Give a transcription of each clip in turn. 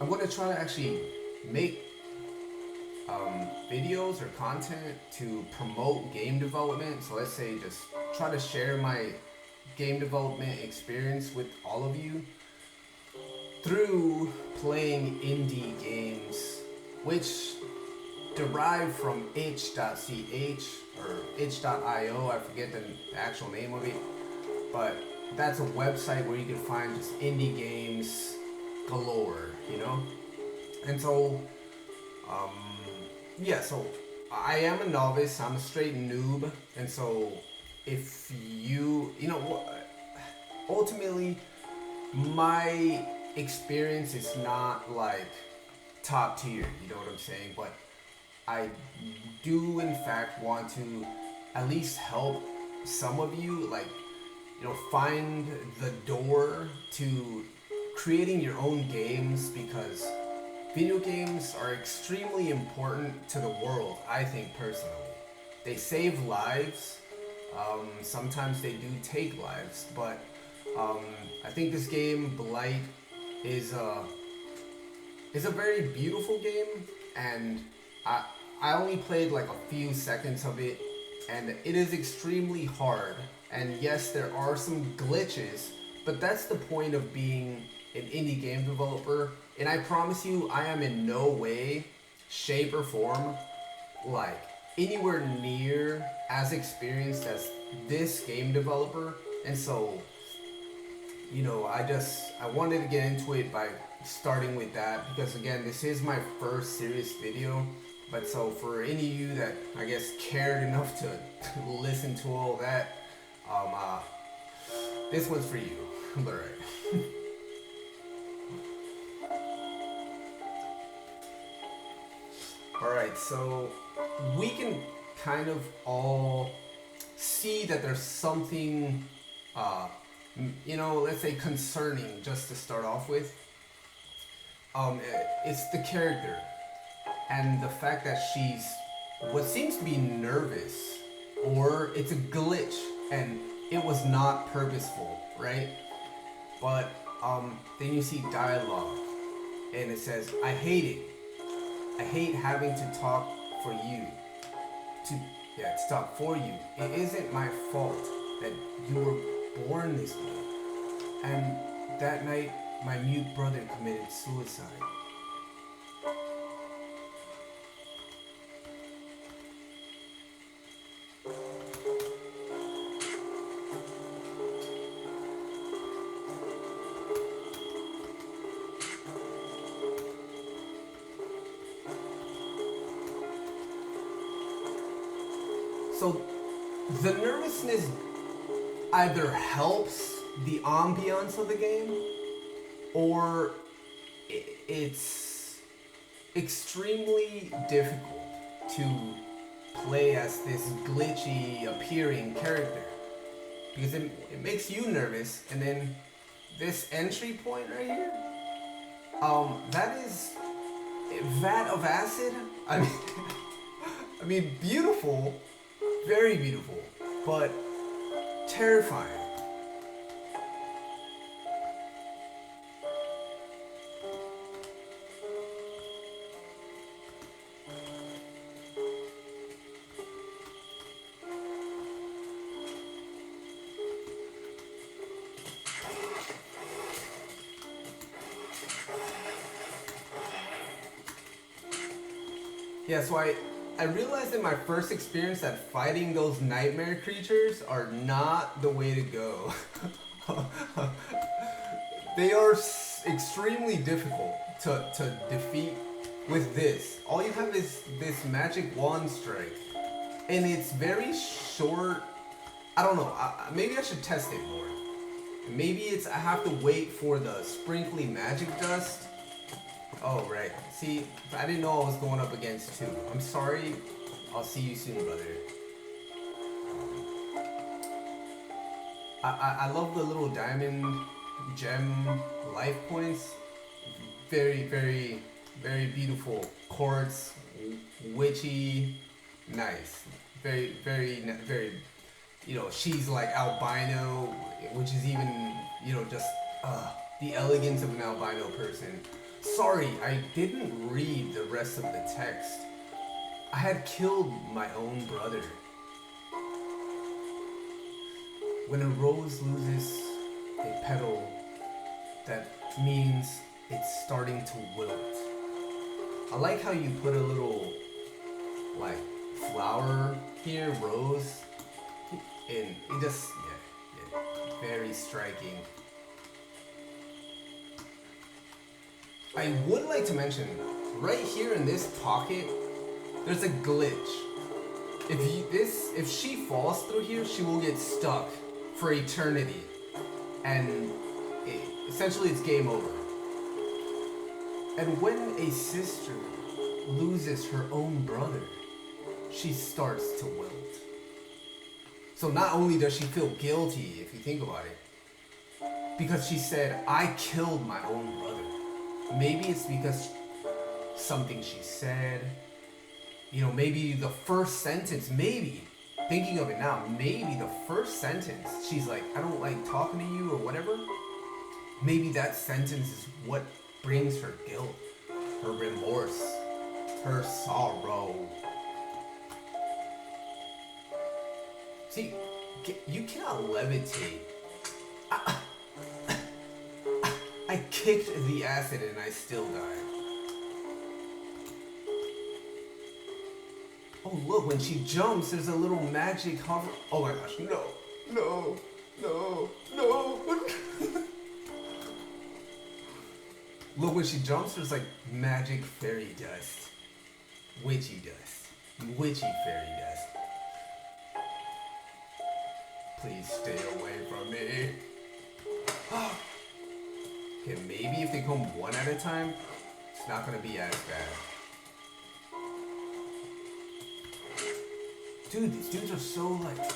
I'm going to try to actually make videos or content to promote game development. So let's say just try to share my game development experience with all of you through playing indie games, which derive from itch.ch or itch.io. I forget the actual name of it, but that's a website where you can find just indie games galore, you know? And so, um, yeah, so I am a novice, I'm a straight noob, and so if ultimately, my experience is not like top tier, you know what I'm saying? But I do, in fact, want to at least help some of you, like, find the door to creating your own games because video games are extremely important to the world, I think personally. They save lives. Sometimes they do take lives, but I think this game, Blight, is a very beautiful game, and I I only played like a few seconds of it, and it is extremely hard. And yes, there are some glitches, but that's the point of being an indie game developer. And I promise you, I am in no way, shape, or form like anywhere near as experienced as this game developer. And so, I wanted to get into it by starting with that because again, this is my first serious video. But so for any of you that I guess cared enough to listen to all that, um, uh, this one's for you. All right. All right. So we can kind of all see that there's something, uh, let's say concerning, just to start off with. It's the character and the fact that she's what seems to be nervous, or it's a glitch and it was not purposeful, right? But then you see dialogue and it says, "I hate it. I hate having to talk for you. To to talk for you. It isn't my fault that you were born this way. And that night, my mute brother committed suicide." So the nervousness either helps the ambiance of the game or it's extremely difficult to play as this glitchy appearing character because it makes you nervous. And then this entry point right here, that is vat of acid. I mean, I mean, beautiful, very beautiful, but terrifying. Yeah, so I realized in my first experience that fighting those nightmare creatures are not the way to go. They are extremely difficult to defeat with this. All you have is this magic wand strike, and it's very short. I don't know. Maybe I should test it more. Maybe I have to wait for the sprinkly magic dust. Oh, right. See, I didn't know I was going up against two. I'm sorry. I'll see you soon, brother. I love the little diamond gem life points. Very, very, very beautiful. Quartz, witchy, nice. Very, very, very, she's like albino, which is even, just the elegance of an albino person. Sorry, I didn't read the rest of the text. I had killed my own brother. When a rose loses a petal, that means it's starting to wilt. I like how you put a little, like, flower here, rose, and it just, yeah, very striking. I would like to mention, right here in this pocket, there's a glitch. If she falls through here, she will get stuck for eternity, and essentially it's game over. And when a sister loses her own brother, she starts to wilt. So not only does she feel guilty, if you think about it, because she said, I killed my own brother. Maybe it's because something she said, maybe the first sentence, maybe, thinking of it now, maybe the first sentence, she's like, I don't like talking to you or whatever. Maybe that sentence is what brings her guilt, her remorse, her sorrow. See, you cannot levitate. I kicked the acid and I still died. Oh look, when she jumps, there's a little magic hover. Oh my gosh, no. Look, when she jumps, there's like magic fairy dust. Witchy fairy dust. Please stay away from me. Okay, maybe if they come one at a time, it's not gonna be as bad. Dude, these dudes are so like...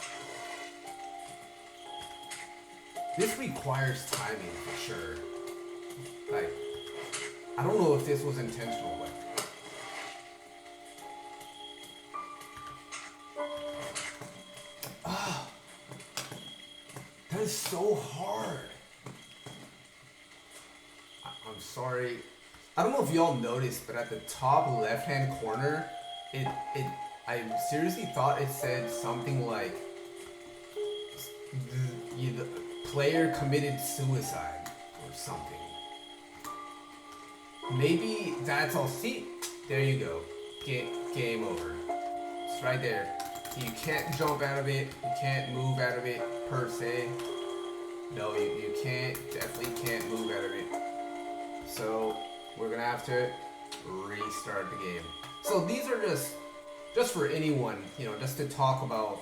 This requires timing for sure. Like, I don't know if this was intentional, but... That is so hard. I'm sorry. I don't know if y'all noticed, but at the top left-hand corner, I seriously thought it said something like the player committed suicide or something. Maybe that's all. See, there you go. Game over. It's right there. You can't jump out of it. You can't move out of it per se. No, you can't. Definitely can't move out of it. So we're gonna have to restart the game. So these are just for anyone, just to talk about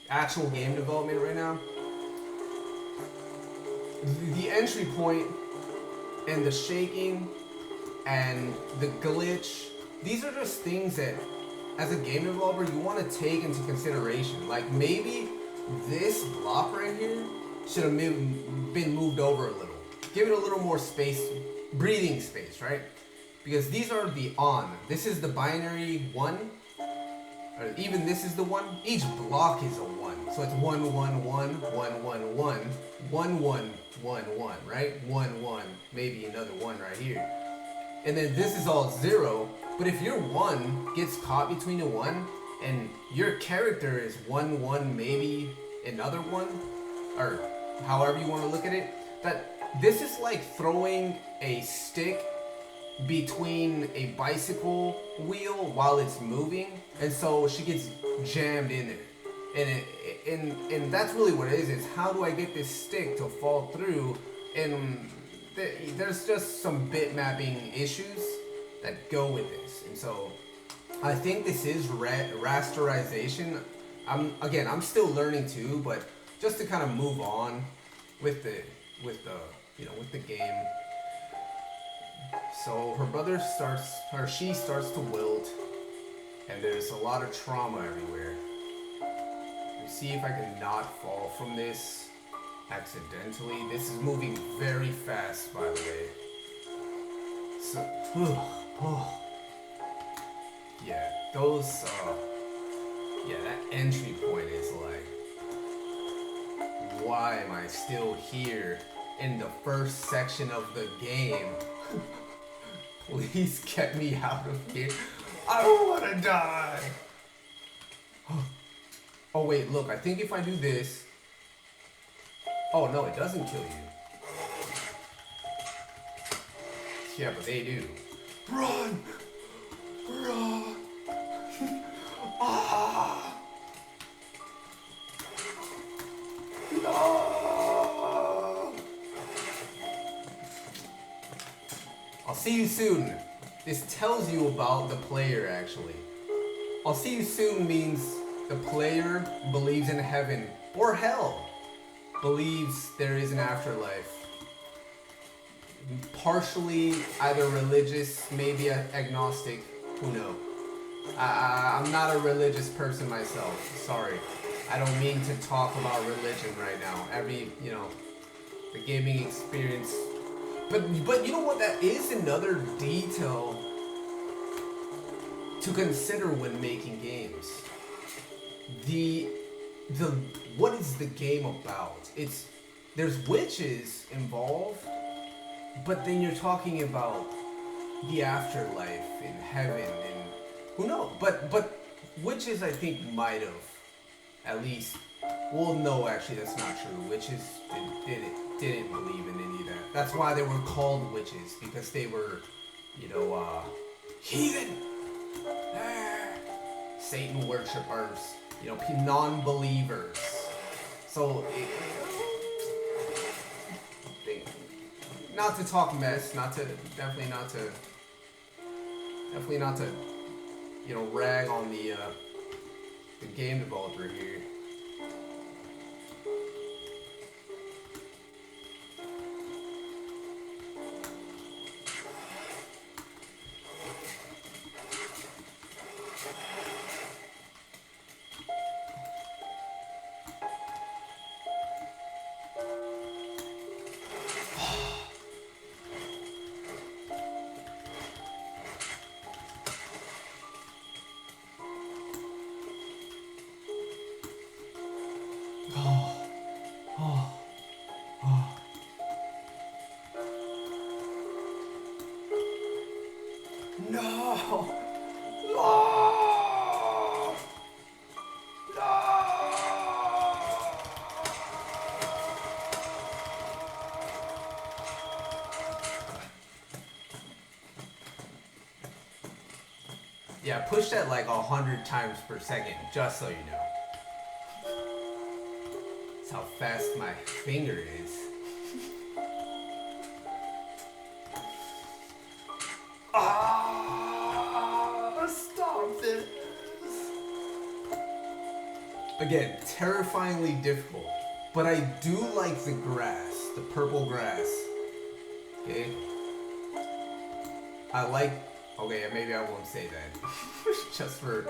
actual game development right now. The entry point and the shaking and the glitch, these are just things that as a game developer you want to take into consideration. Like maybe this block right here should have been moved over a little. Give it a little more space, breathing space, right? Because these are the on. This is the binary 1. Or even this is the 1. Each block is a 1. So it's 1, 1, 1, 1, 1, 1, 1, 1, 1, 1, right? 1, 1, maybe another 1 right here. And then this is all 0. But if your 1 gets caught between the 1 and your character is 1, 1, maybe another 1, or however you want to look at it, that this is like throwing a stick between a bicycle wheel while it's moving, and so she gets jammed in there, and that's really what it is how do I get this stick to fall through? And there's just some bit mapping issues that go with this, and so I think this is rasterization. I'm still learning too, but just to kind of move on with the game. So her brother she starts to wilt, and there's a lot of trauma everywhere. Let's see if I can not fall from this accidentally. This is moving very fast, by the way. So, yeah, that entry point is like, why am I still here in the first section of the game? Please get me out of here. I don't want to die. Oh wait, look, I think if I do this... Oh no, it doesn't kill you. Yeah, but they do. Run! Run! Ah! No! I'll see you soon. This tells you about the player, actually. I'll see you soon means the player believes in heaven or hell. Believes there is an afterlife. Partially either religious, maybe agnostic, who knows. I'm not a religious person myself, sorry. I don't mean to talk about religion right now. The gaming experience. But you know what, that is another detail to consider when making games. What is the game about? There's witches involved, but then you're talking about the afterlife in heaven and who knows? But witches I think might have at least. Well, no, actually that's not true. Witches didn't believe in any of that. That's why they were called witches, because they were, heathen, Satan worshippers, non-believers. So. Not to talk mess, definitely not to, rag on the game developer here. Yeah, push that like 100 times per second, just so you know. That's how fast my finger is. Stop this! Again, terrifyingly difficult, but I do like the grass, the purple grass. Okay? Okay, maybe I won't say that. Just for...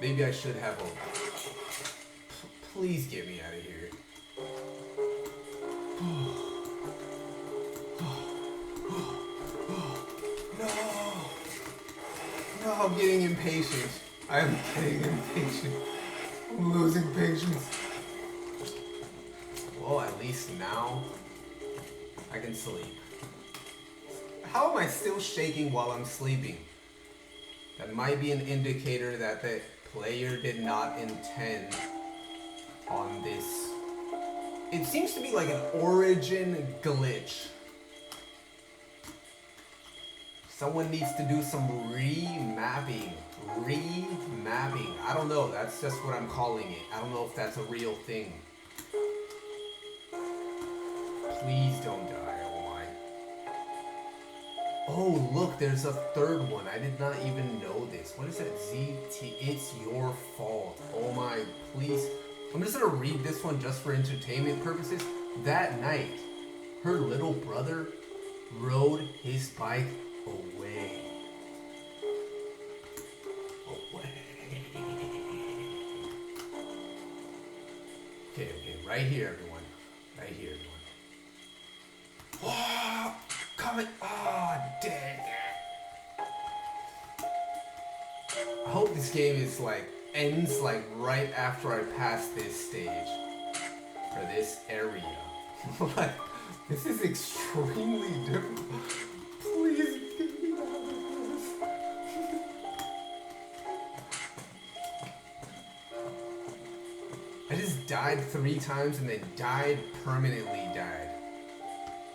Maybe I should have a... Please get me out of here. No! No, I'm getting impatient. I'm getting impatient. I'm losing patience. Well, at least now I can sleep. How am I still shaking while I'm sleeping? That might be an indicator that the player did not intend on this. It seems to be like an origin glitch. Someone needs to do some remapping. Remapping. I don't know. That's just what I'm calling it. I don't know if that's a real thing. Please don't die. Oh, look, there's a third one. I did not even know this. What is that? ZT. It's your fault. Oh my, please. I'm just gonna read this one just for entertainment purposes. That night, her little brother rode his bike away. Okay, right here, everyone. Right here, everyone. Whoa! Coming! Ah, dang it! I hope this game is ends right after I pass this stage or this area. This is extremely difficult. Please get me out. died 3 times and then died permanently. Died.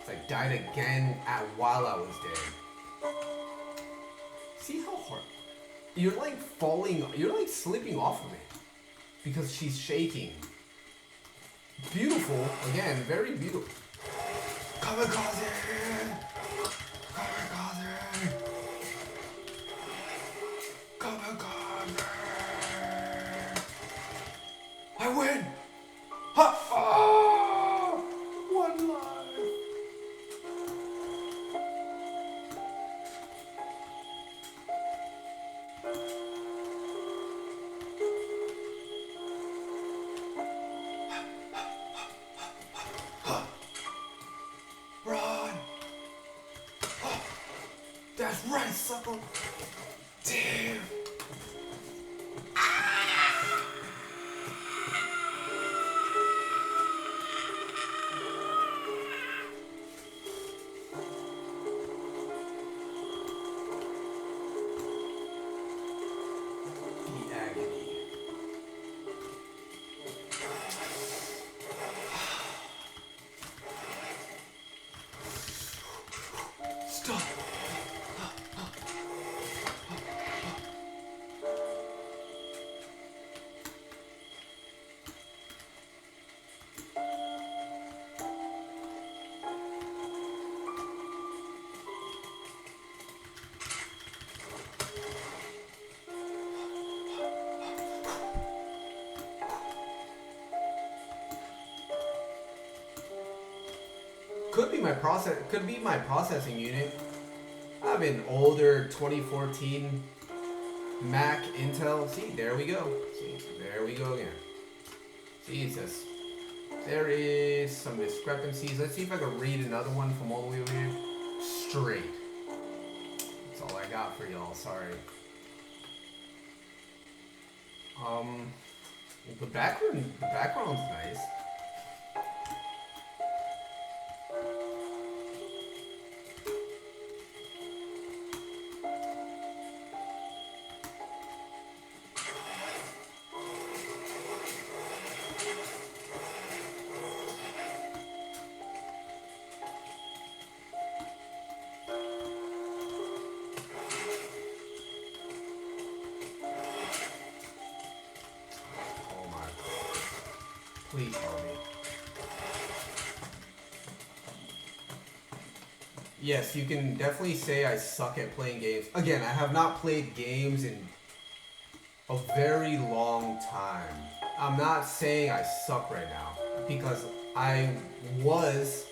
It's like died again while I was dead. See how hard? You're like falling. You're like slipping off of it because she's shaking. Beautiful again, very beautiful. Kamikaze! Kamikaze! Kamikaze! I win! Ha! Oh! One life! Run! Oh, that's right, sucker! Damn! The agony. Stop! Could be my processing unit. I have an older 2014 Mac Intel. See, there we go. See, there we go again. See, it says there is some discrepancies. Let's see if I can read another one from all the way over here. Straight. That's all I got for y'all. Sorry. The background's nice. Please help me. Yes, you can definitely say I suck at playing games. Again, I have not played games in a very long time. I'm not saying I suck right now, because I was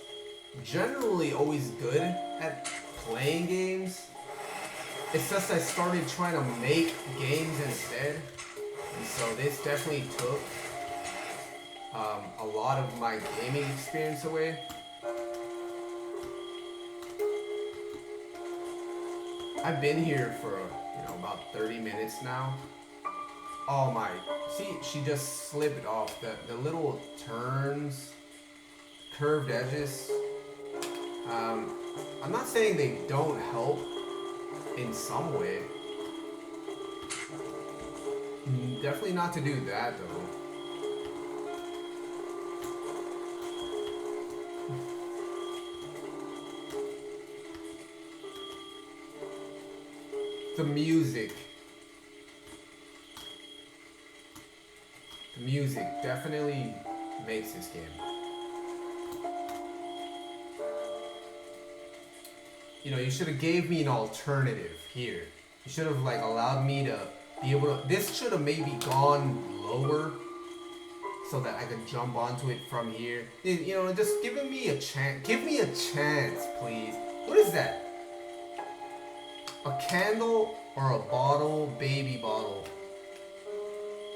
generally always good at playing games. It's just I started trying to make games instead. And so this definitely took a lot of my gaming experience away. I've been here for, about 30 minutes now. Oh my, see, she just slipped off. The little turns, curved edges. I'm not saying they don't help in some way. Definitely not to do that though. The music definitely makes this game. You should have gave me an alternative here. You should have allowed me to be able to. This should have maybe gone lower so that I could jump onto it from here. Just giving me a chance. Give me a chance, please. What is that? A candle or a bottle, baby bottle.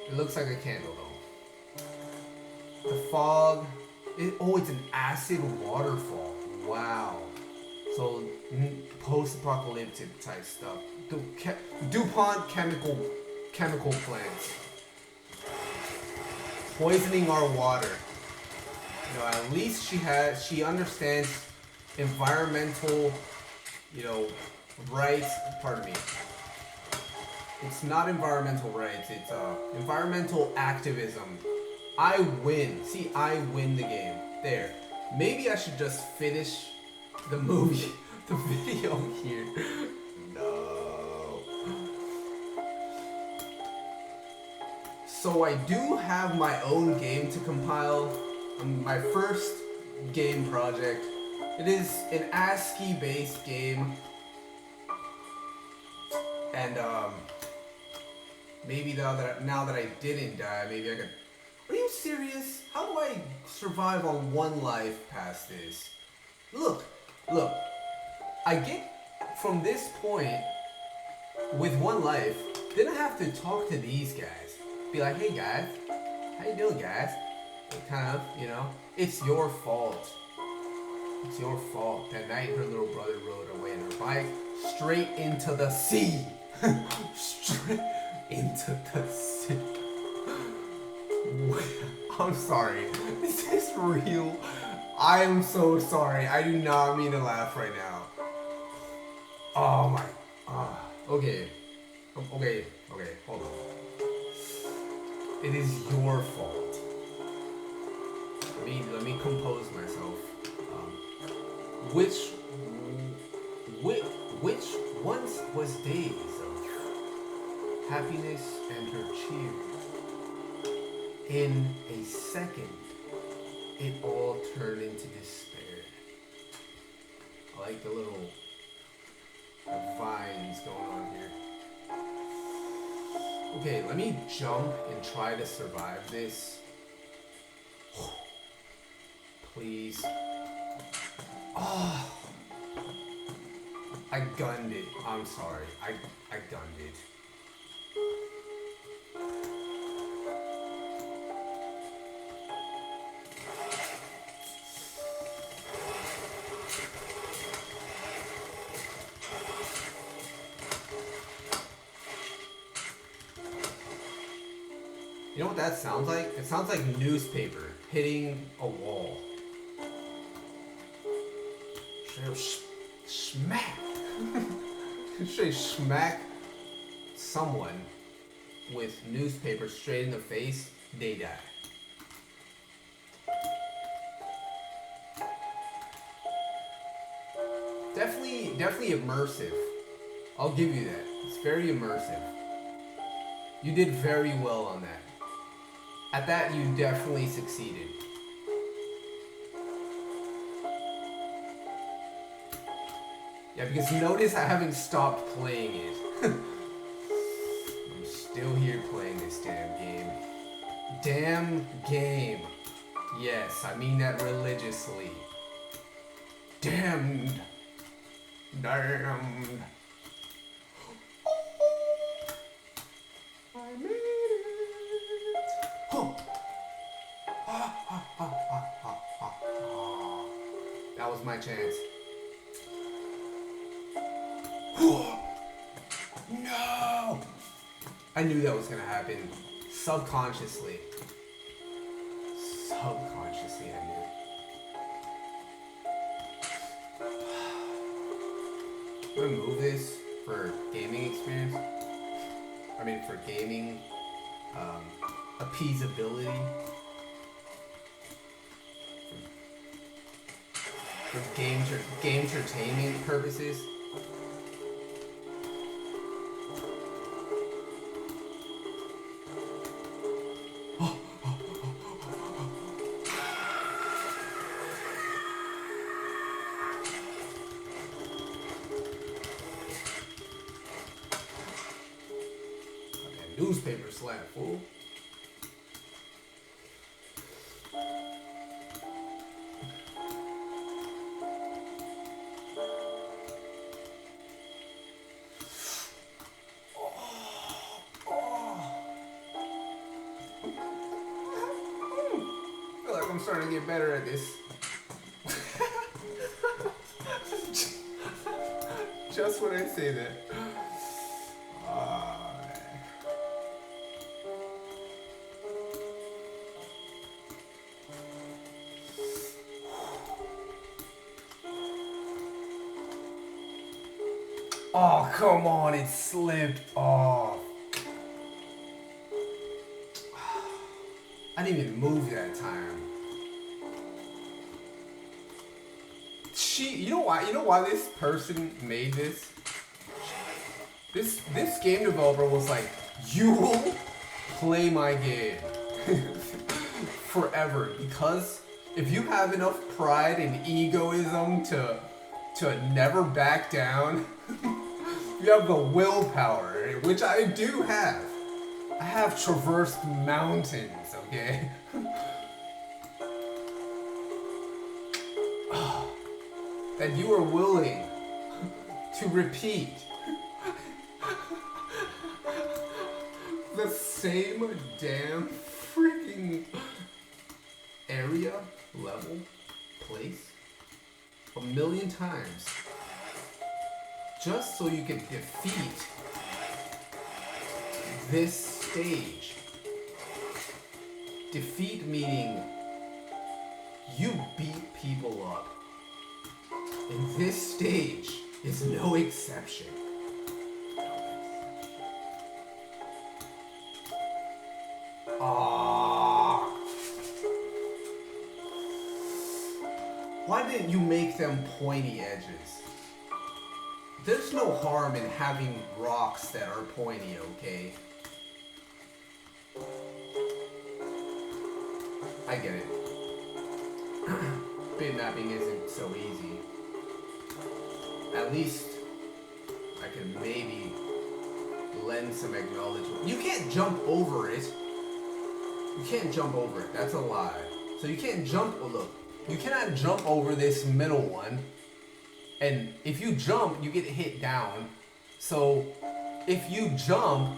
It looks like a candle though. The fog. It's an acid waterfall. Wow. So post-apocalyptic type stuff. DuPont chemical plants. Poisoning our water. At least she understands environmental, rights. Pardon me. It's not environmental rights. It's environmental activism. I win. See, I win the game. There. Maybe I should just finish the movie, the video here. No. So I do have my own game to compile. My first game project. It is an ASCII-based game. And maybe now that I didn't die, maybe I could. Are you serious? How do I survive on one life past this? Look. I get from this point with one life. Then I have to talk to these guys. Be like, hey guys, how you doing, guys? It kind of, it's your fault. It's your fault. That night, her little brother rode away on her bike straight into the sea. Straight into the sea. I'm sorry. Is this real? I am so sorry. I do not mean to laugh right now. Oh my. Okay. Okay. Hold on. It is your fault. Let me compose myself. Which once was days of happiness and her cheer. In a second, it all turned into despair. I like the little vines going on here. Okay, let me jump and try to survive this. Please. Oh, I gunned it. I'm sorry. I gunned it. You know what that sounds like? It sounds like newspaper hitting a wall. Smack! Straight smack someone with newspaper straight in the face, they die. Definitely immersive. I'll give you that. It's very immersive. You did very well on that. At that, you definitely succeeded. Yeah, because notice I haven't stopped playing it. I'm still here playing this damn game. Damn game. Yes, I mean that religiously. Damned. Damned. I made it. Oh. That was my chance. No! I knew that was gonna happen. Subconsciously. Subconsciously, I knew. I'm gonna move this for gaming experience. I mean, for gaming appeasability. For game entertainment purposes. Newspaper slap, fool. I feel like I'm starting to get better at this. Just when I say that. Oh, come on, it slipped off. I didn't even move that time. You know why? You know why this person made this? This game developer was like, you will play my game forever, because if you have enough pride and egoism to never back down, you have the willpower, which I do have. I have traversed mountains, okay? That you are willing to repeat the same damn freaking area, level, place a million times just so you can defeat this stage. Defeat meaning you beat people up. And this stage is no exception. Why didn't you make them pointy edges? There's no harm in having rocks that are pointy, okay? I get it. Bitmapping isn't so easy. At least I can maybe lend some acknowledgement. You can't jump over it. You can't jump over it. That's a lie. So you can't jump. Oh, look. You cannot jump over this middle one. And if you jump, you get hit down. So if you jump,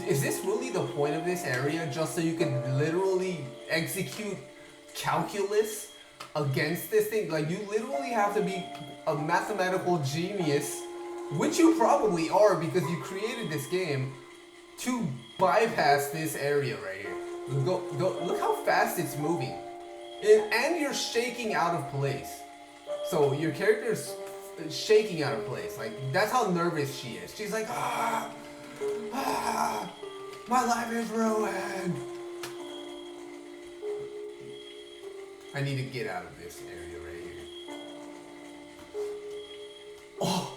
is this really the point of this area? Just so you can literally execute calculus against this thing? Like, you literally have to be a mathematical genius, which you probably are because you created this game, to bypass this area right here. Go, look how fast it's moving. And you're shaking out of place. So your character's shaking out of place. Like, that's how nervous she is. She's like, my life is ruined. I need to get out of this area right here. Oh.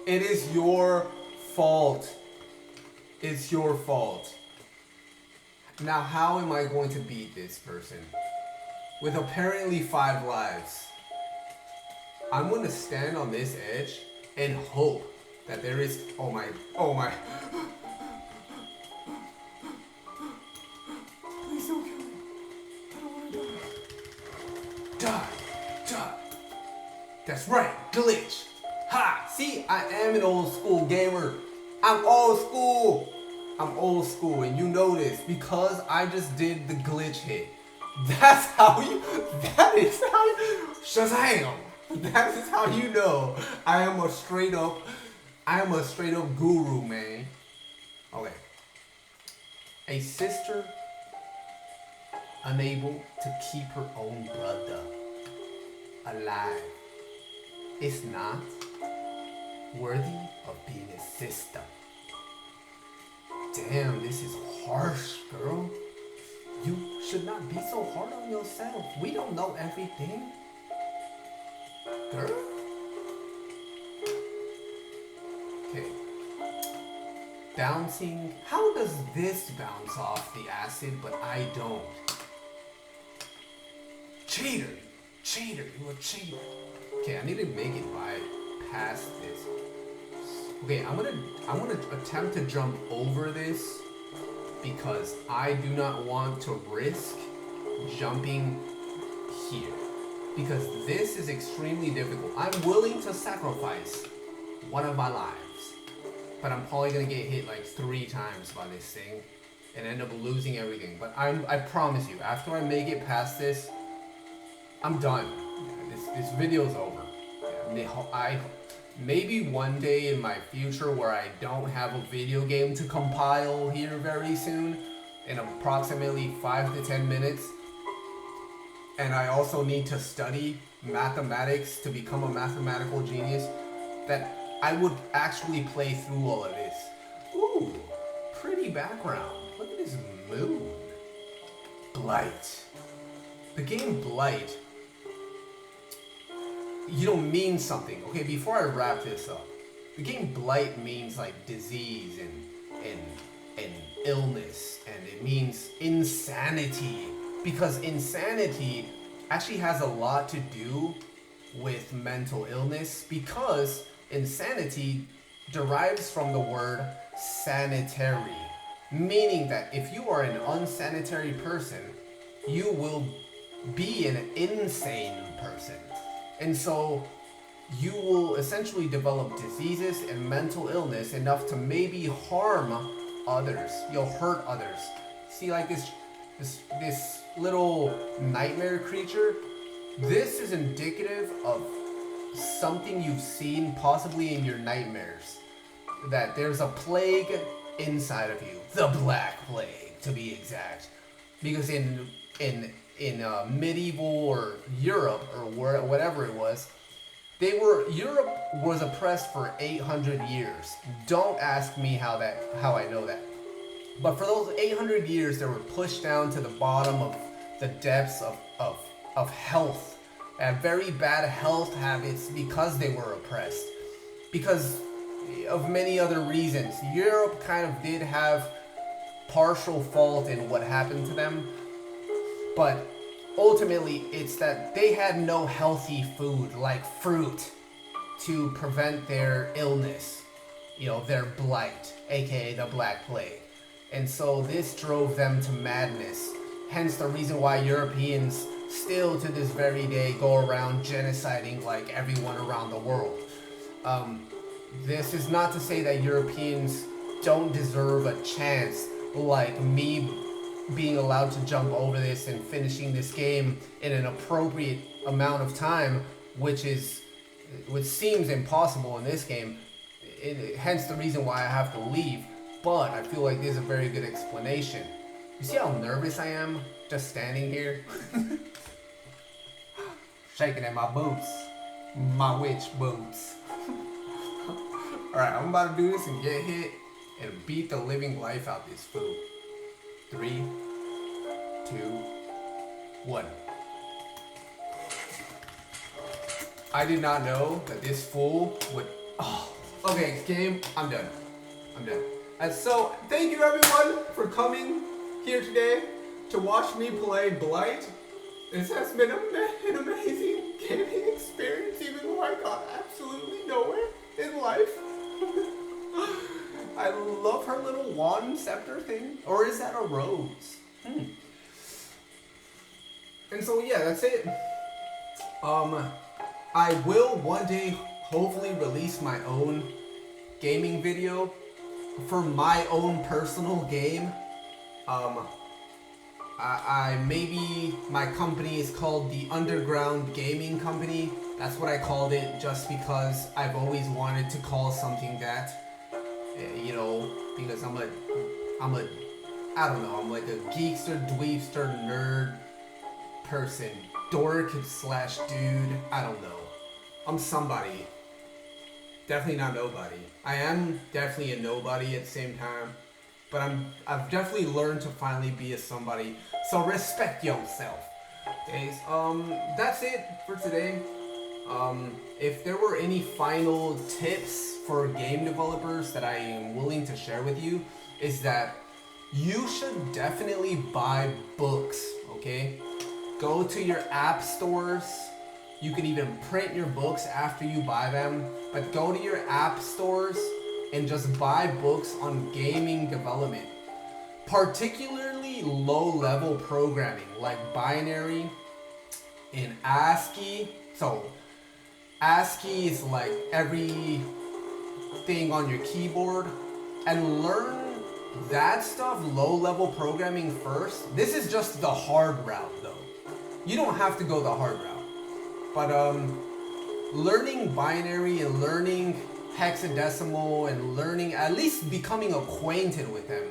It is your fault. It's your fault. Now, how am I going to beat this person? With apparently 5 lives. I'm going to stand on this edge and hope that there is... Oh my... Please don't kill me. I don't want to die. Die. That's right. Glitch. Ha! See, I am an old school gamer. I'm old school. And you know this because I just did the glitch hit. That is how you, Shazam! That is how you know I am a straight up guru, man. Okay. A sister unable to keep her own brother alive is not worthy of being a sister. Damn, this is harsh, girl. You should not be so hard on yourself. We don't know everything. Girl? Okay. Bouncing. How does this bounce off the acid, but I don't? Cheater. Cheater. You a cheater. Okay, I need to make it by past this. Okay, I'm gonna attempt to jump over this because I do not want to risk jumping here because this is extremely difficult. I'm willing to sacrifice one of my lives, but I'm probably gonna get hit like 3 times by this thing and end up losing everything. But I promise you, after I make it past this, I'm done. This video's over. Maybe one day in my future where I don't have a video game to compile here very soon, in approximately 5 to 10 minutes, and I also need to study mathematics to become a mathematical genius, that I would actually play through all of this. Ooh, pretty background. Look at this Moon. Blight. The game Blight, means something. Okay, before I wrap this up, the game Blight means like disease and illness, and it means insanity, because insanity actually has a lot to do with mental illness, because insanity derives from the word sanitary, meaning that if you are an unsanitary person, you will be an insane person. And so you will essentially develop diseases and mental illness enough to maybe harm others. You'll hurt others. See, like this little nightmare creature, this is indicative of something you've seen possibly in your nightmares. That there's a plague inside of you. The Black Plague, to be exact. Because in medieval or Europe or whatever it was, Europe was oppressed for 800 years. Don't ask me how I know that. But for those 800 years, they were pushed down to the bottom of the depths of health, and very bad health habits, because they were oppressed. Because of many other reasons. Europe kind of did have partial fault in what happened to them, but ultimately it's that they had no healthy food like fruit to prevent their illness, their blight, aka the Black Plague. And so this drove them to madness. Hence the reason why Europeans still to this very day go around genociding like everyone around the world. This is not to say that Europeans don't deserve a chance, like me being allowed to jump over this and finishing this game in an appropriate amount of time, which seems impossible in this game. Hence the reason why I have to leave. But I feel like there's a very good explanation. You see how nervous I am just standing here? Shaking in my boots. My witch boots. Alright, I'm about to do this and get hit and beat the living life out this fool. 3, 2, 1. I did not know that this fool would... Oh, okay, game, I'm done. And so, thank you everyone for coming here today to watch me play Blight. This has been an amazing gaming experience, even though I got absolutely nowhere in life. I love her little wand scepter thing. Or is that a rose? And so yeah, that's it. I will one day hopefully release my own gaming video for my own personal game. Maybe my company is called the Underground Gaming Company. That's what I called it, just because I've always wanted to call something that, because I'm like a geekster, dweebster, nerd person, dork slash dude, I don't know. I'm somebody. Definitely not nobody. I am definitely a nobody at the same time, but I've definitely learned to finally be a somebody. So respect yourself. Okay, that's it for today. If there were any final tips for game developers that I am willing to share with you, is that you should definitely buy books, okay? Go to your app stores. You can even print your books after you buy them, but go to your app stores and just buy books on gaming development. Particularly low-level programming, like binary and ASCII. So ASCII is like everything on your keyboard, and learn that stuff, low-level programming first. This is just the hard route though. You don't have to go the hard route. But learning binary and learning hexadecimal and learning, at least becoming acquainted with them,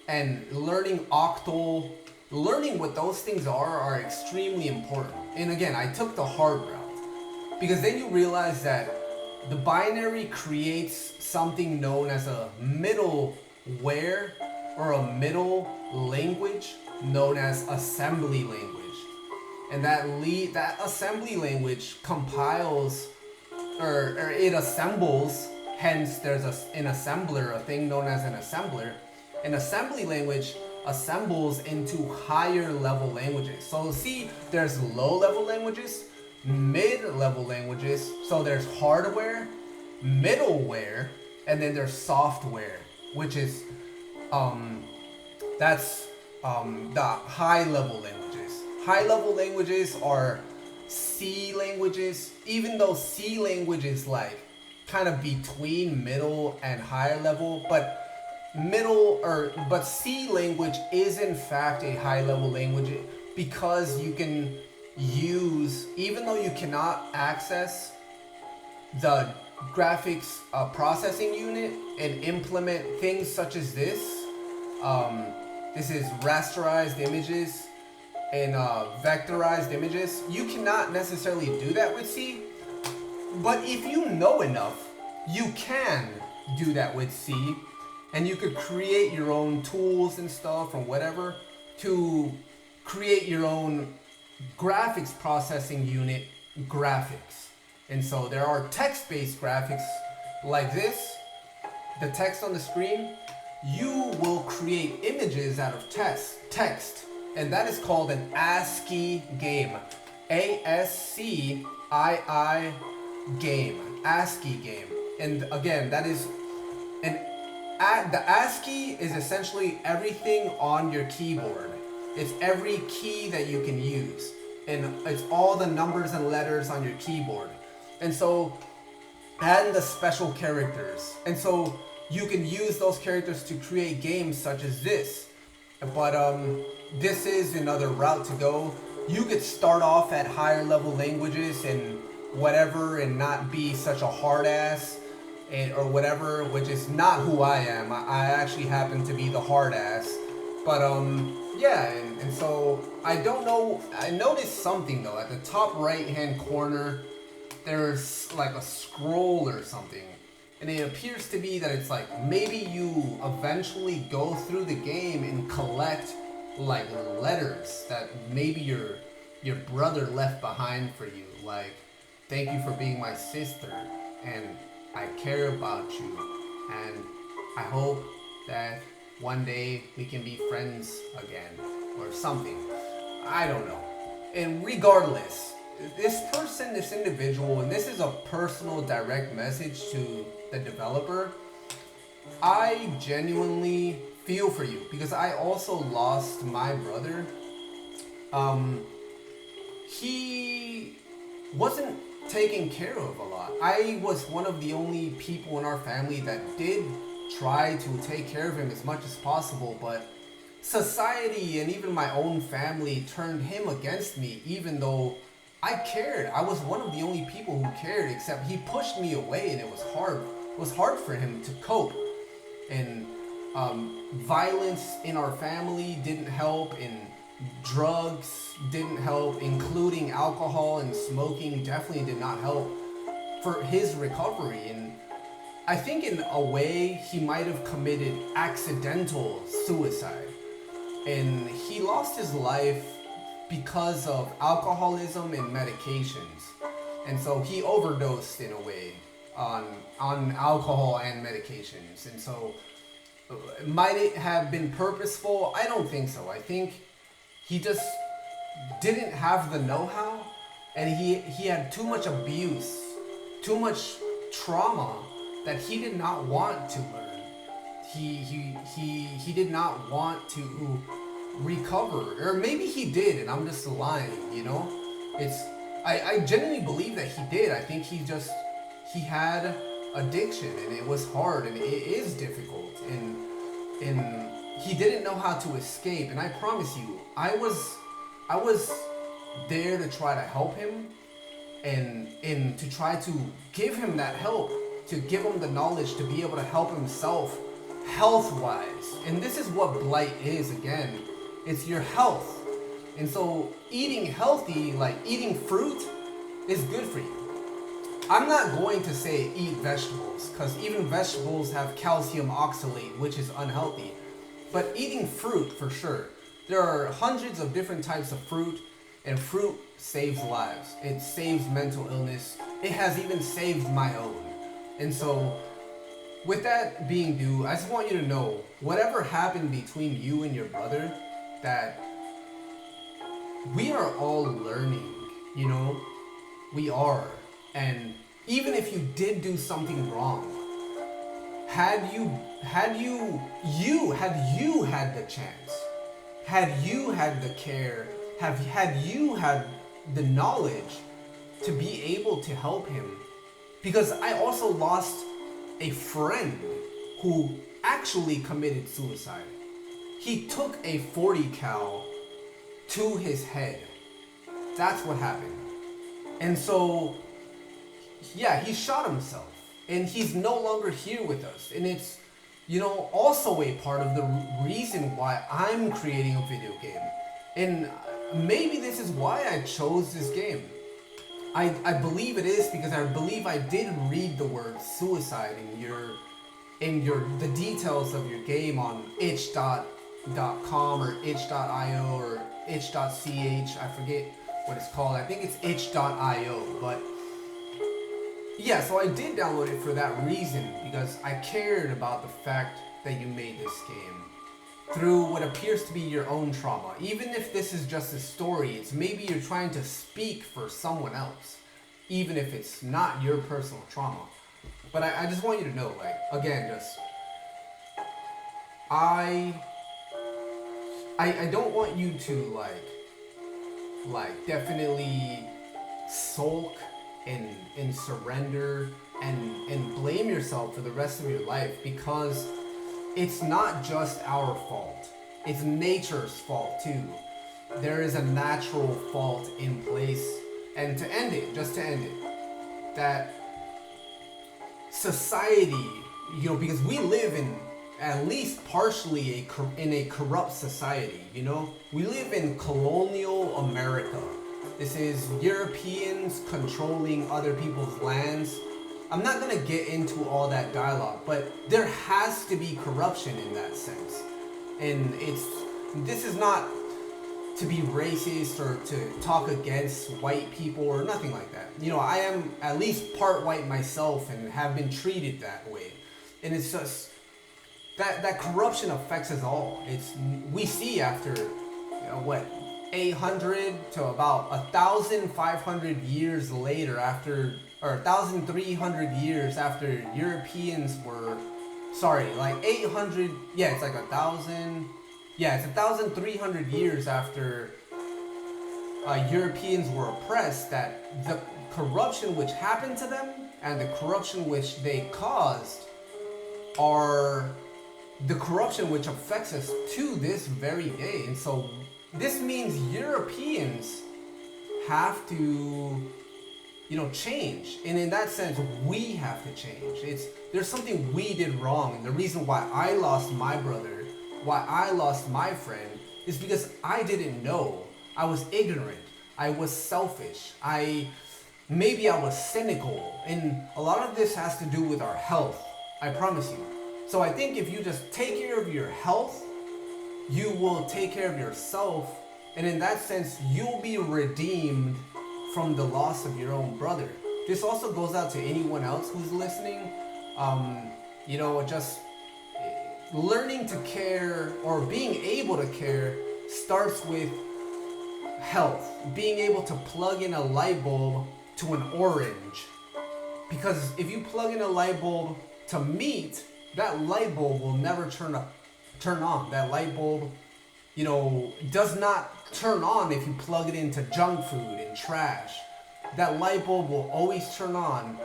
and learning octal, learning what those things are extremely important. And again, I took the hard route, because then you realize that the binary creates something known as a middleware or a middle language known as assembly language. And that assembly language compiles or it assembles, hence there's an assembler, a thing known as an assembler. An assembly language assembles into higher level languages. So see, there's low level languages, mid level languages. So there's hardware, middleware, and then there's software, which is that's the high level languages. High level languages are C languages, even though C language is like kind of between middle and higher level, but C language is in fact a high level language because you can use, even though you cannot access the graphics processing unit and implement things such as this. This is rasterized images and vectorized images. You cannot necessarily do that with C, but if you know enough, you can do that with C, and you could create your own tools and stuff or whatever to create your own graphics processing unit graphics. And so there are text-based graphics like this, the text on the screen. You will create images out of text, and that is called an ASCII game. ASCII game. ASCII game. And again, that is the ASCII is essentially everything on your keyboard. It's every key that you can use, and it's all the numbers and letters on your keyboard. And so, and the special characters. And so you can use those characters to create games such as this. But this is another route to go. You could start off at higher level languages and whatever and not be such a hard ass or whatever, which is not who I am. I actually happen to be the hard ass. But yeah, and so I don't know, I noticed something though. At the top right hand corner, there's like a scroll or something. And it appears to be that it's like maybe you eventually go through the game and collect like letters that maybe your brother left behind for you. Like, thank you for being my sister, and I care about you, and I hope that one day we can be friends again, or something. I don't know. And regardless, this individual, and this is a personal direct message to the developer, I genuinely feel for you because I also lost my brother. He wasn't taken care of a lot. I was one of the only people in our family that did try to take care of him as much as possible, but society and even my own family turned him against me, even though I cared. I was one of the only people who cared, except he pushed me away, and it was hard. It was hard for him to cope. And violence in our family didn't help, and drugs didn't help, including alcohol and smoking definitely did not help for his recovery. And I think in a way he might have committed accidental suicide. And he lost his life because of alcoholism and medications. And so he overdosed in a way on alcohol and medications. And so might it have been purposeful? I don't think so. I think he just didn't have the know-how, and he had too much abuse, too much trauma that he did not want to learn. He did not want to recover, or maybe he did, and I'm just lying. You know, I genuinely believe that he did. I think he had addiction, and it was hard, and it is difficult, and he didn't know how to escape. And I promise you, I was there to try to help him, and to try to give him that help, to give him the knowledge to be able to help himself health-wise. And this is what Blight is, again. It's your health. And so eating healthy, like eating fruit, is good for you. I'm not going to say eat vegetables, because even vegetables have calcium oxalate, which is unhealthy. But eating fruit, for sure. There are hundreds of different types of fruit, and fruit saves lives. It saves mental illness. It has even saved my own. And so, with that being due, I just want you to know, whatever happened between you and your brother, that we are all learning, you know? We are. And even if you did do something wrong, had the chance, had you had the care, had you had the knowledge to be able to help him. Because I also lost a friend who actually committed suicide. He took a 40 cal to his head. That's what happened. And so, yeah, he shot himself. And he's no longer here with us. And it's, also a part of the reason why I'm creating a video game. And maybe this is why I chose this game. I believe it is because I believe I did read the word suicide in the details of your game on itch.com or itch.io or itch.ch. I forget what it's called. I think it's itch.io, but yeah, so I did download it for that reason, because I cared about the fact that you made this game through what appears to be your own trauma. Even if this is just a story, it's maybe you're trying to speak for someone else, even if it's not your personal trauma. But I just want you to know, like, again, just, I don't want you to, like definitely sulk and surrender and blame yourself for the rest of your life, because it's not just our fault. It's nature's fault too. There is a natural fault in place. And to end it, that society, because we live in at least partially in a corrupt society, we live in colonial America. This is Europeans controlling other people's lands. I'm not going to get into all that dialogue, but there has to be corruption in that sense. And this is not to be racist or to talk against white people or nothing like that. I am at least part white myself and have been treated that way. And it's just that corruption affects us all. We see after, 800 to about 1,500 years later, or 1,300 years after Europeans were, 800, it's like 1,000, it's 1,300 years after Europeans were oppressed, that the corruption which happened to them and the corruption which they caused are the corruption which affects us to this very day. And so this means Europeans have to, change. And in that sense, we have to change. There's something we did wrong. And the reason why I lost my brother, why I lost my friend, is because I didn't know. I was ignorant. I was selfish. Maybe I was cynical. And a lot of this has to do with our health. I promise you. So I think if you just take care of your health, you will take care of yourself, and in that sense, you'll be redeemed from the loss of your own brother. This also goes out to anyone else who's listening. Just learning to care or being able to care starts with health. Being able to plug in a light bulb to an orange. Because if you plug in a light bulb to meat, that light bulb will never turn on. That light bulb, does not turn on if you plug it into junk food and trash. That light bulb will always turn on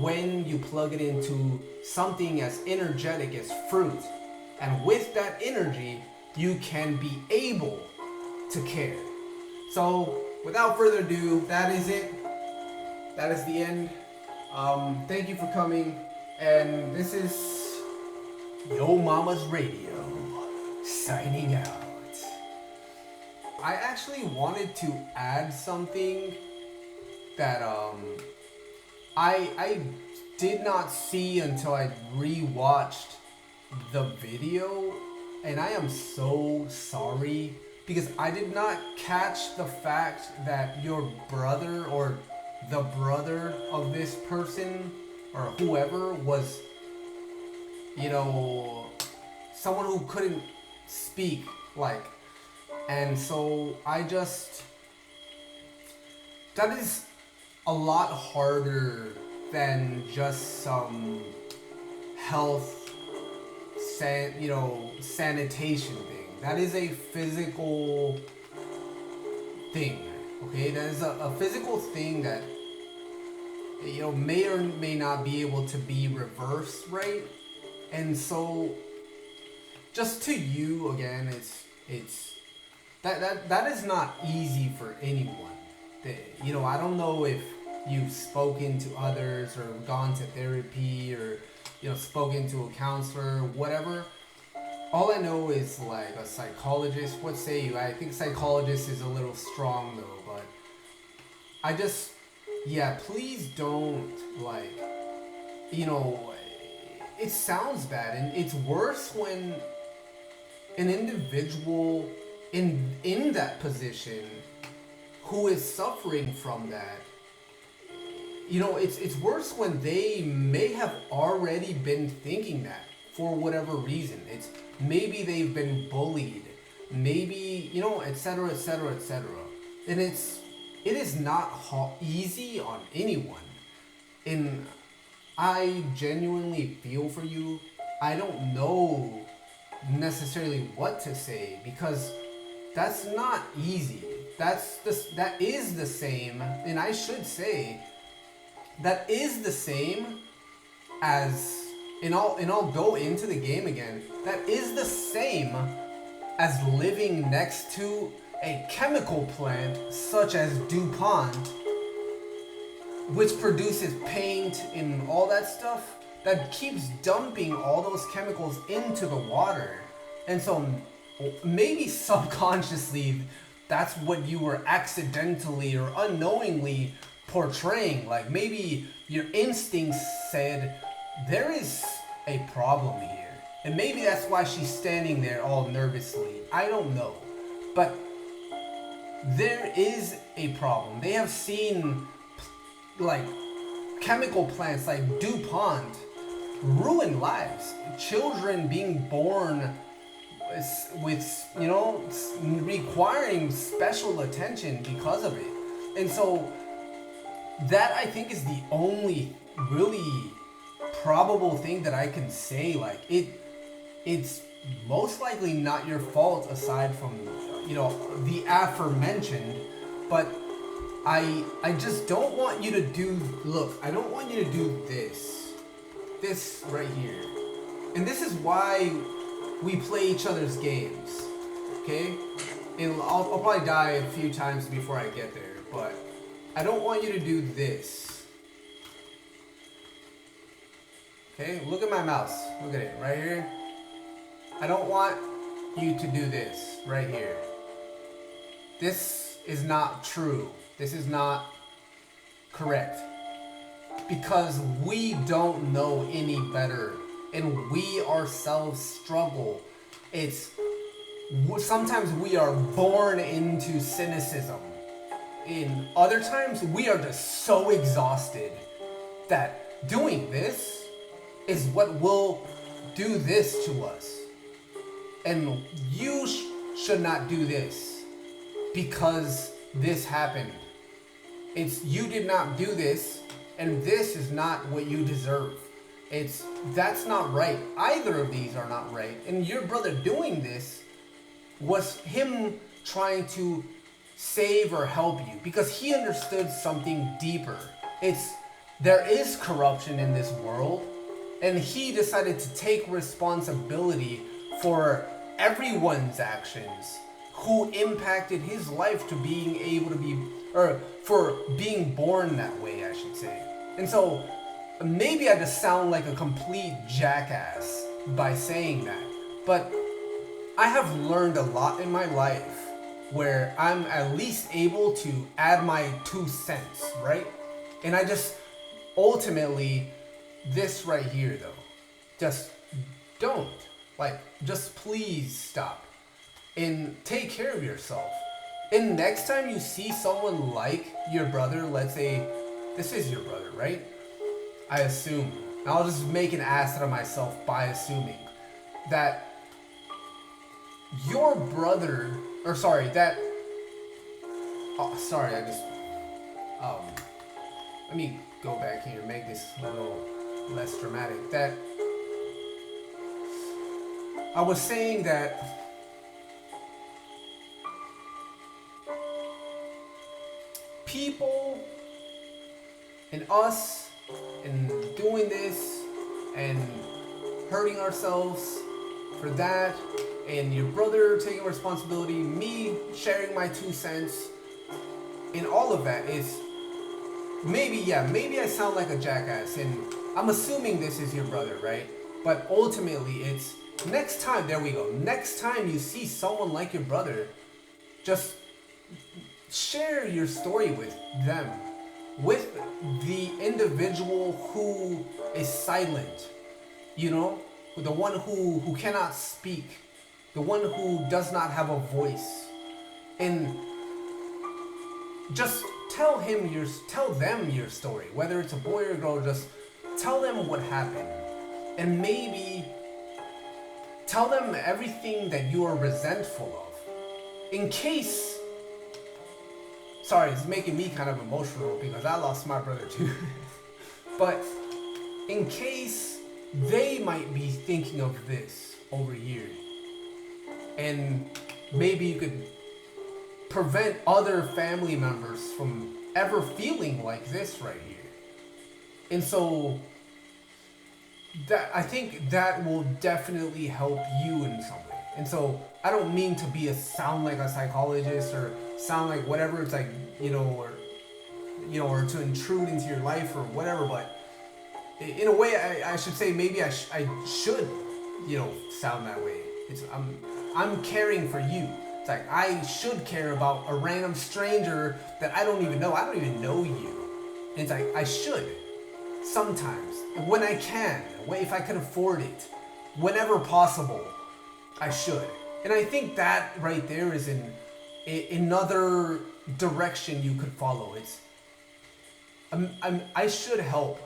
when you plug it into something as energetic as fruit. And with that energy, you can be able to care. So, without further ado, that is it. That is the end. Thank you for coming. And this is Yo Mama's Radio, signing out. I actually wanted to add something that I did not see until I rewatched the video, and I am so sorry because I did not catch the fact that your brother or the brother of this person or whoever was, you know, someone who couldn't speak, like, and so I just, that is a lot harder than just some health, sanitation thing. That is a physical thing, okay? That is a physical thing that, may or may not be able to be reversed, right? And so, just to you again, it's that is not easy for anyone. I don't know if you've spoken to others or gone to therapy or spoken to a counselor, whatever. All I know is like a psychologist. What say you? I think psychologist is a little strong though, but I just, yeah, please don't, like, it sounds bad, and it's worse when an individual in that position who is suffering from that, it's worse when they may have already been thinking that for whatever reason. It's maybe they've been bullied, maybe, etc., etc., etc. And it is not easy on anyone. And I genuinely feel for you. I don't know necessarily what to say because that's not easy. That is the same, and I should say that is the same as, and I'll go into the game again. That is the same as living next to a chemical plant such as DuPont, which produces paint and all that stuff, that keeps dumping all those chemicals into the water. And so maybe subconsciously that's what you were accidentally or unknowingly portraying. Like maybe your instincts said there is a problem here, and maybe that's why she's standing there all nervously. I don't know, but there is a problem. They have seen like chemical plants like DuPont ruin lives, children being born with requiring special attention because of it. And so that, I think, is the only really probable thing that I can say. Like it's most likely not your fault aside from the aforementioned, but I just don't want you to do, look, I don't want you to do this right here. And this is why we play each other's games, okay? And I'll probably die a few times before I get there, but I don't want you to do this. Okay, look at my mouse. Look at it, right here. I don't want you to do this, right here. This is not true. This is not correct. Because we don't know any better. And we ourselves struggle. Sometimes we are born into cynicism. In other times, we are just so exhausted that doing this is what will do this to us. And you should not do this because this happened. You did not do this, and this is not what you deserve. That's not right. Either of these are not right. And your brother doing this was him trying to save or help you because he understood something deeper. There is corruption in this world, and he decided to take responsibility for everyone's actions who impacted his life to being able to be, or for being born that way, I should say. And so maybe I just sound like a complete jackass by saying that, but I have learned a lot in my life where I'm at least able to add my 2 cents, right? And I just, ultimately, this right here though, just don't. Like, just please stop. And take care of yourself. And next time you see someone like your brother, let's say this is your brother, right? I assume. And I'll just make an ass out of myself by assuming that your brother, or sorry, that, oh, sorry, I just, let me go back here and make this a little less dramatic. That, I was saying that people and us and doing this and hurting ourselves for that, and your brother taking responsibility, me sharing my 2 cents, and all of that is maybe I sound like a jackass, and I'm assuming this is your brother, right? But ultimately it's next time, there we go, next time you see someone like your brother, just share your story with them, with the individual who is silent, you know, the one who cannot speak, the one who does not have a voice, and just tell them your story, whether it's a boy or a girl. Just tell them what happened, and maybe tell them everything that you are resentful of, in case. Sorry, it's making me kind of emotional because I lost my brother too. But in case they might be thinking of this over here, and maybe you could prevent other family members from ever feeling like this right here. And so that, I think that will definitely help you in some way. And so I don't mean to sound like a psychologist or sound like whatever. It's like, or to intrude into your life or whatever. But in a way, I should say maybe I should, sound that way. I'm caring for you. It's like I should care about a random stranger that I don't even know. I don't even know you. And it's like I should sometimes, when I can, if I can afford it, whenever possible. I should. And I think that right there is another direction you could follow. It's I should help,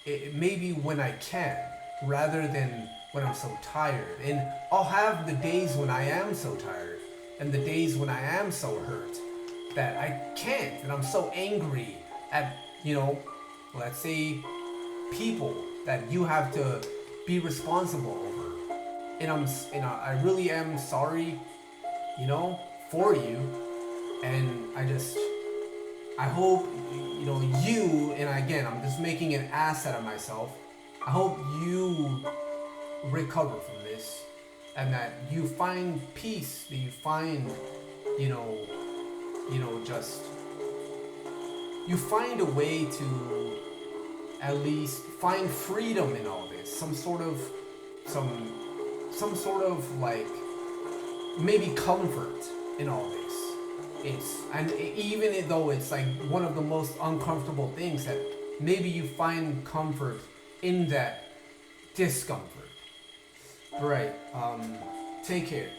maybe when I can, rather than when I'm so tired. And I'll have the days when I am so tired, and the days when I am so hurt that I can't, and I'm so angry at, let's say, people that you have to be responsible over. And I really am sorry, for you. And I hope, you, and again, I'm just making an ass out of myself. I hope you recover from this, and that you find peace, that you find, just, you find a way to at least find freedom in all this. Some sort of like maybe comfort in all this. And even though it's like one of the most uncomfortable things, that maybe you find comfort in that discomfort. Right. Take care.